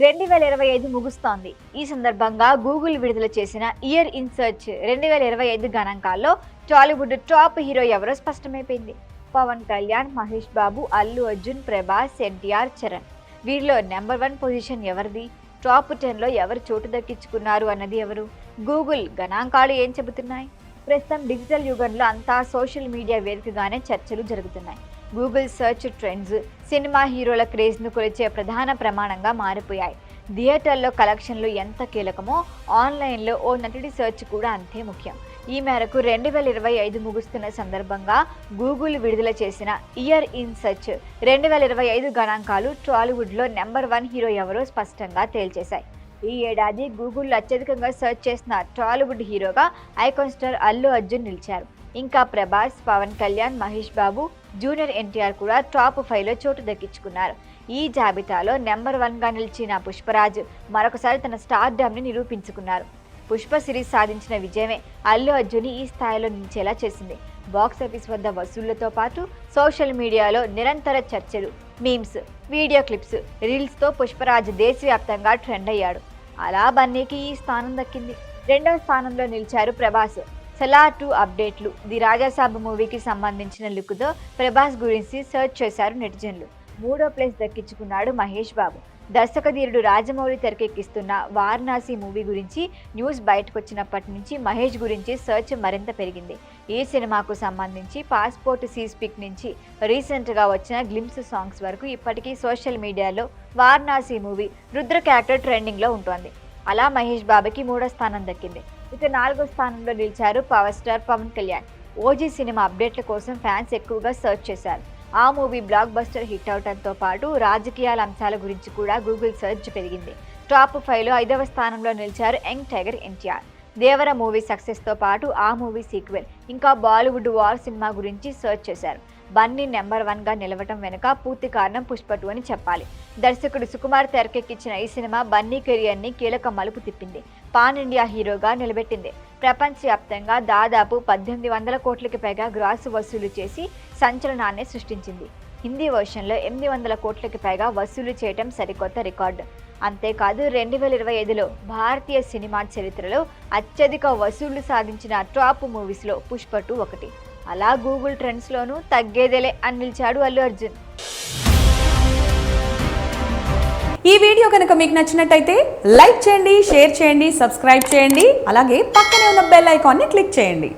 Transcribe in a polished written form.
2025 ముగుస్తోంది. ఈ సందర్భంగా గూగుల్ విడుదల చేసిన ఇయర్ ఇన్ సెర్చ్ 2025 గణాంకాల్లో టాలీవుడ్ టాప్ హీరో ఎవరో స్పష్టమైపోయింది. పవన్ కళ్యాణ్, మహేష్ బాబు, అల్లు అర్జున్, ప్రభాస్, ఎన్టీఆర్, చరణ్. వీరిలో నెంబర్ 1 పొజిషన్ ఎవరిది? టాప్ 10లో ఎవరు చోటు దక్కించుకున్నారు అన్నది ఎవరు? గూగుల్ గణాంకాలు ఏం చెబుతున్నాయి? ప్రస్తుతం డిజిటల్ యుగంలో అంతా సోషల్ మీడియా వేదికగానే చర్చలు జరుగుతున్నాయి. గూగుల్ సెర్చ్ ట్రెండ్స్ సినిమా హీరోల క్రేజ్ను కొలిచే ప్రధాన ప్రమాణంగా మారిపోయాయి. థియేటర్లో కలెక్షన్లు ఎంత కీలకమో ఆన్లైన్లో ఓ నటుడి సెర్చ్ కూడా అంతే ముఖ్యం. ఈ మేరకు 2025 ముగుస్తున్న సందర్భంగా గూగుల్ విడుదల చేసిన ఇయర్ ఇన్ సెర్చ్ 2025 గణాంకాలు టాలీవుడ్లో నెంబర్ 1 హీరో ఎవరో స్పష్టంగా తేల్చేశాయి. ఈ ఏడాది గూగుల్ అత్యధికంగా సెర్చ్ చేసిన టాలీవుడ్ హీరోగా ఐకాన్ స్టార్ అల్లు అర్జున్ నిలిచారు. ఇంకా ప్రభాస్, పవన్ కళ్యాణ్, మహేష్ బాబు, జూనియర్ ఎన్టీఆర్ కూడా టాప్ 5లో చోటు దక్కించుకున్నారు. ఈ జాబితాలో నెంబర్ 1గా నిలిచిన పుష్పరాజ్ మరొకసారి తన స్టార్డమ్ని నిరూపించుకున్నారు. పుష్ప సిరీస్ సాధించిన విజయమే అల్లు అర్జున్ ఈ స్థాయిలో నిలిచేలా చేసింది. బాక్సాఫీస్ వద్ద వసూళ్లతో పాటు సోషల్ మీడియాలో నిరంతర చర్చలు, మీమ్స్, వీడియో క్లిప్స్, రీల్స్తో పుష్పరాజ్ దేశవ్యాప్తంగా ట్రెండ్ అయ్యాడు. అలా బన్నీకి ఈ స్థానం దక్కింది. 2వ స్థానంలో నిలిచారు ప్రభాస్. సలార్ 2 అప్డేట్లు, ది రాజాసాబ్ మూవీకి సంబంధించిన లుక్తో ప్రభాస్ గురించి సెర్చ్ చేశారు నెటిజన్లు. 3వ ప్లేస్ దక్కించుకున్నాడు మహేష్ బాబు. దర్శకధీరుడు రాజమౌళి తెరకెక్కిస్తున్న వారణాసి మూవీ గురించి న్యూస్ బయటకొచ్చినప్పటి నుంచి మహేష్ గురించి సెర్చ్ మరింత పెరిగింది. ఈ సినిమాకు సంబంధించి పాస్పోర్ట్ సీజ్ పిక్ నుంచి రీసెంట్గా వచ్చిన గ్లిమ్స్ సాంగ్స్ వరకు ఇప్పటికీ సోషల్ మీడియాలో వారణాసి మూవీ రుద్ర క్యారెక్టర్ ట్రెండింగ్లో ఉంటుంది. అలా మహేష్ బాబుకి 3వ స్థానం దక్కింది. ఇక 4వ స్థానంలో నిలిచారు power star Pawan Kalyan. OG సినిమా అప్డేట్ల కోసం ఫ్యాన్స్ ఎక్కువగా సెర్చ్ చేశారు. ఆ మూవీ బ్లాక్ బస్టర్ హిట్ అవడంతో పాటు రాజకీయాల అంశాల గురించి కూడా గూగుల్ సెర్చ్ పెరిగింది. టాప్ 5లో 5వ స్థానంలో నిలిచారు యంగ్ టైగర్ ఎన్టీఆర్. దేవర మూవీ సక్సెస్తో పాటు ఆ మూవీ సీక్వెల్, ఇంకా బాలీవుడ్ వార్ సినిమా గురించి సెర్చ్ చేశారు. బన్నీ నెంబర్ 1గా నిలవటం వెనుక పూర్తి కారణం పుష్ప 2 అని చెప్పాలి. దర్శకుడు సుకుమార్ తెరకెక్కించిన ఈ సినిమా బన్నీ కెరియర్ని కీలక మలుపు తిప్పింది. పాన్ ఇండియా హీరోగా నిలబెట్టింది. ప్రపంచవ్యాప్తంగా దాదాపు 1800 కోట్లకి పైగా గ్రాస్ వసూలు చేసి సంచలనాన్ని సృష్టించింది. హిందీ వర్షన్లో 800 కోట్లకి పైగా వసూలు చేయటం సరికొత్త రికార్డు. అంతేకాదు 2025లో భారతీయ సినిమా చరిత్రలో అత్యధిక వసూళ్లు సాధించిన టాప్ మూవీస్లో పుష్ప 2 ఒకటి. అలా గూగుల్ ట్రెండ్స్లోనూ తగ్గేదేలే అని నిలిచాడు అల్లు అర్జున్. ఈ వీడియో కనుక మీకు నచ్చినట్టయితే లైక్ చేయండి, షేర్ చేయండి, సబ్స్క్రైబ్ చేయండి. అలాగే పక్కనే ఉన్న బెల్ ఐకాన్ని క్లిక్ చేయండి.